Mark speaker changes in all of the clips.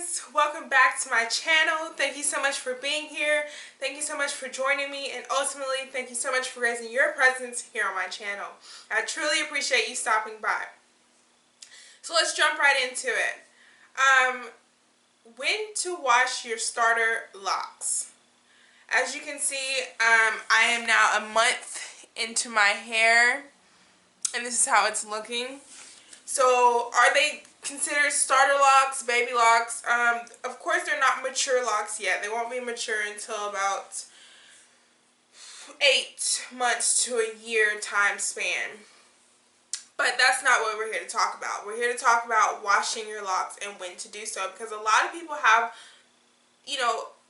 Speaker 1: guys, welcome back to my channel. Thank you so much for being here. Thank you so much for joining me, and ultimately thank you so much for raising your presence here on my channel. I truly appreciate you stopping by. So let's jump right into it. When to wash your starter locks. As you can see, I am now a month into my hair, and this is how it's looking. So are they considered starter locks, baby locks? Of course they're not mature locks yet. They won't be mature until about 8 months to a year time span. But that's not what we're here to talk about. We're here to talk about washing your locks and when to do so, because a lot of people have,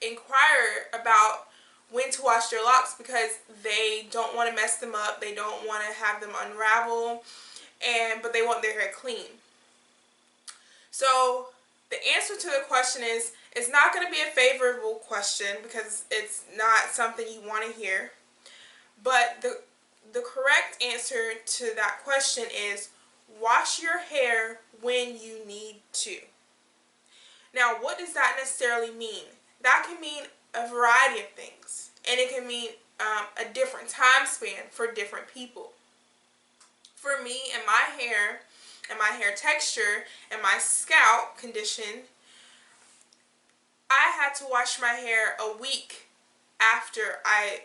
Speaker 1: inquire about when to wash their locks because they don't want to mess them up. They don't want to have them unravel, but they want their hair clean. So the answer to the question is, it's not going to be a favorable question because it's not something you want to hear. But the correct answer to that question is wash your hair when you need to. Now, what does that necessarily mean? That can mean a variety of things, and it can mean a different time span for different people. For me and my hair texture and my scalp condition, I had to wash my hair a week after I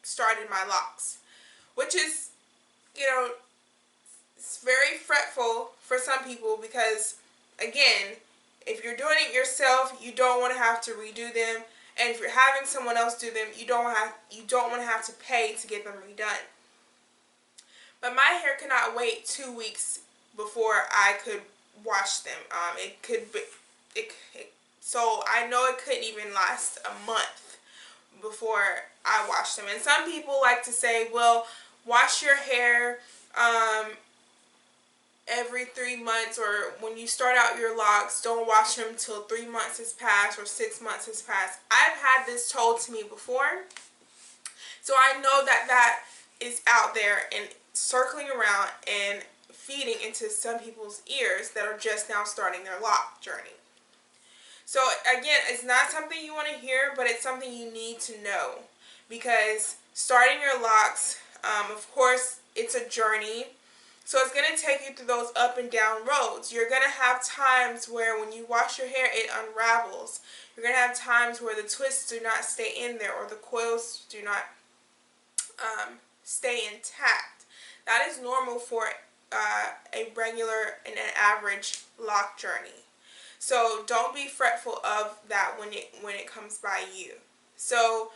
Speaker 1: started my locks, which is, it's very fretful for some people because, again, if you're doing it yourself, you don't want to have to redo them, and if you're having someone else do them, you don't want to have to pay to get them redone. But my hair could not wait 2 weeks before I could wash them. So I know it couldn't even last a month before I washed them. And some people like to say, well, wash your hair every 3 months, or when you start out your locks, don't wash them till 3 months has passed or 6 months has passed. I've had this told to me before, so I know that is out there and circling around and feeding into some people's ears that are just now starting their lock journey. So again, it's not something you want to hear, but it's something you need to know, because starting your locks, of course, it's a journey. So it's going to take you through those up and down roads. You're going to have times where when you wash your hair, it unravels. You're going to have times where the twists do not stay in there, or the coils do not stay intact. That is normal for a regular and an average lock journey. So don't be fretful of that when it comes by you. So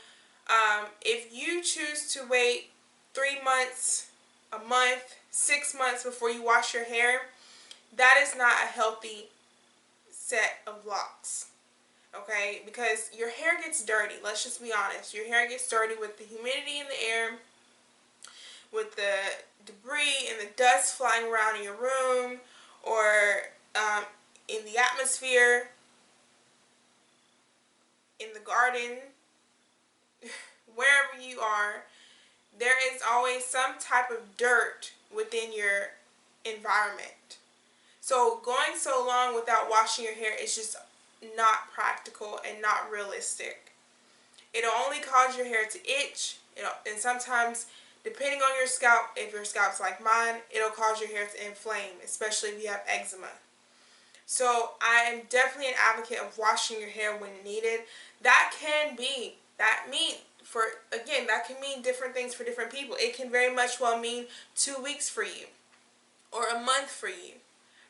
Speaker 1: if you choose to wait 3 months, a month, 6 months before you wash your hair, that is not a healthy set of locks. Okay? Because your hair gets dirty. Let's just be honest. Your hair gets dirty with the humidity in the air, with the debris and the dust flying around in your room, or in the atmosphere, in the garden, wherever you are, there is always some type of dirt within your environment. So going so long without washing your hair is just not practical and not realistic. It'll only cause your hair to itch, and sometimes, depending on your scalp, if your scalp's like mine, it'll cause your hair to inflame, especially if you have eczema. So I am definitely an advocate of washing your hair when needed. That can mean different things for different people. It can very much well mean 2 weeks for you, or a month for you.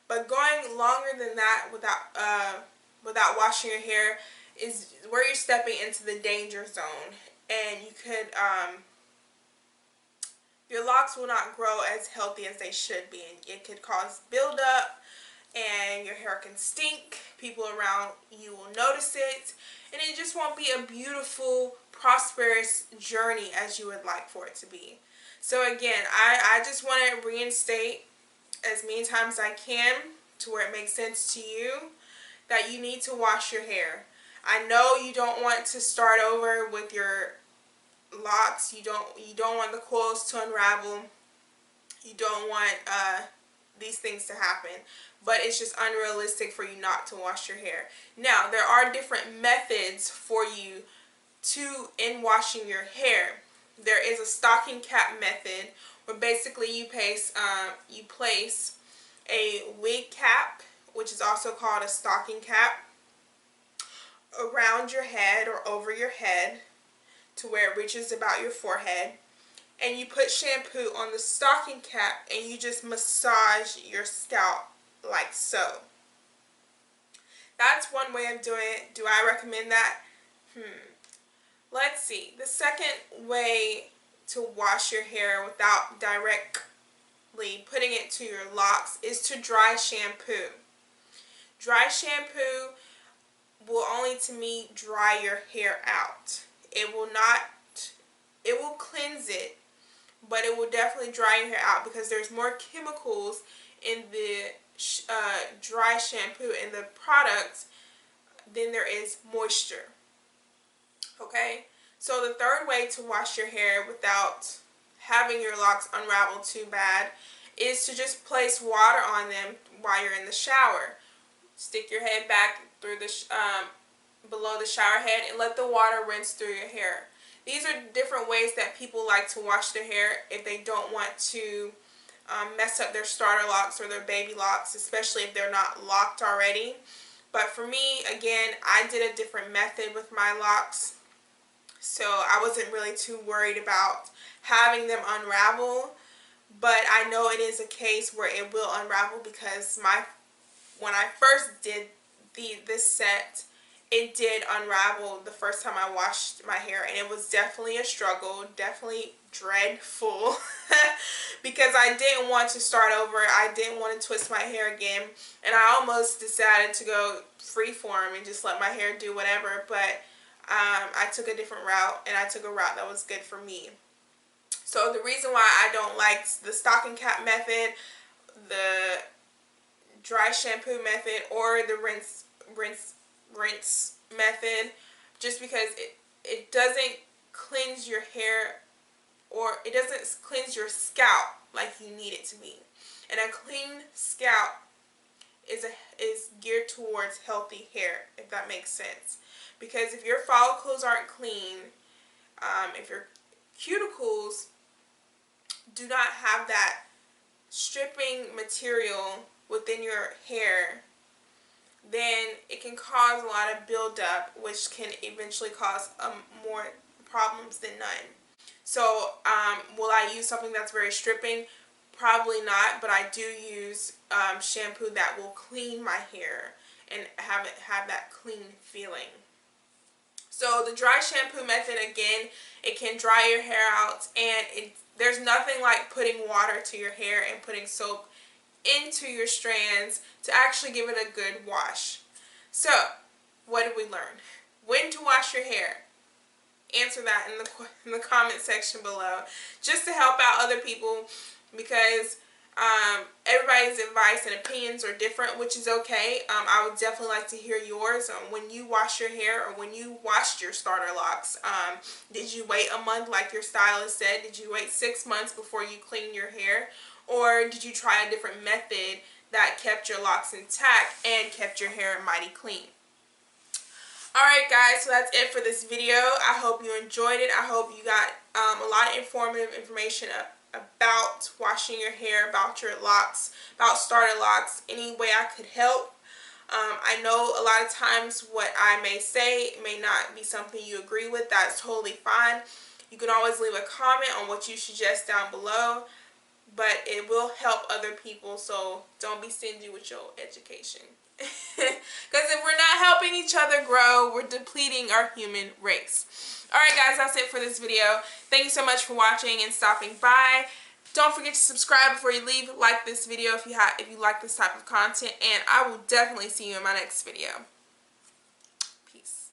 Speaker 1: But going longer than that without washing your hair is where you're stepping into the danger zone, and you could your locks will not grow as healthy as they should be, and it could cause buildup, and your hair can stink. People around you will notice it, and it just won't be a beautiful, prosperous journey as you would like for it to be. So again, I just want to reinstate as many times as I can, to where it makes sense to you, that you need to wash your hair. I know you don't want to start over with your locks. You don't want the coils to unravel. You don't want these things to happen, but it's just unrealistic for you not to wash your hair. Now, there are different methods for you in washing your hair. There is a stocking cap method where basically you place a wig cap, which is also called a stocking cap, around your head or over your head to where it reaches about your forehead, and you put shampoo on the stocking cap and you just massage your scalp like so. That's one way of doing it. Do I recommend that? Let's see. The second way to wash your hair without directly putting it to your locks is to dry shampoo. Dry shampoo will only, to me, dry your hair out. It will cleanse it, but it will definitely dry your hair out because there's more chemicals in the dry shampoo in the product than there is moisture. Okay, so the third way to wash your hair without having your locks unravel too bad is to just place water on them while you're in the shower. Stick your head back through the below the shower head and let the water rinse through your hair. These are different ways that people like to wash their hair if they don't want to mess up their starter locks or their baby locks, especially if they're not locked already. But for me, again, I did a different method with my locks, so I wasn't really too worried about having them unravel. But I know it is a case where it will unravel because when I first did this set, it did unravel the first time I washed my hair, and it was definitely a struggle, definitely dreadful because I didn't want to start over. I didn't want to twist my hair again, and I almost decided to go freeform and just let my hair do whatever, but I took a different route, and I took a route that was good for me. So the reason why I don't like the stocking cap method, the dry shampoo method, or the rinse method, just because it doesn't cleanse your hair, or it doesn't cleanse your scalp like you need it to be. And a clean scalp is geared towards healthy hair, if that makes sense. Because if your follicles aren't clean, if your cuticles do not have that stripping material within your hair, then it can cause a lot of buildup, which can eventually cause more problems than none. So will I use something that's very stripping? Probably not, but I do use shampoo that will clean my hair and have that clean feeling. So the dry shampoo method, again, it can dry your hair out, and there's nothing like putting water to your hair and putting soap into your strands to actually give it a good wash. So what did we learn? When to wash your hair? Answer that in the comment section below, just to help out other people, because everybody's advice and opinions are different, which is okay. I would definitely like to hear yours when you wash your hair, or when you washed your starter locks. Did you wait a month like your stylist said? Did you wait 6 months before you cleaned your hair? Or did you try a different method that kept your locks intact and kept your hair mighty clean? Alright guys, so that's it for this video. I hope you enjoyed it. I hope you got a lot of informative information about washing your hair, about your locks, about starter locks, any way I could help. I know a lot of times what I may say may not be something you agree with. That's totally fine. You can always leave a comment on what you suggest down below, but it will help other people, so don't be stingy with your education. Because if we're not helping each other grow, we're depleting our human race. Alright guys, that's it for this video. Thank you so much for watching and stopping by. Don't forget to subscribe before you leave. Like this video if you like this type of content, and I will definitely see you in my next video.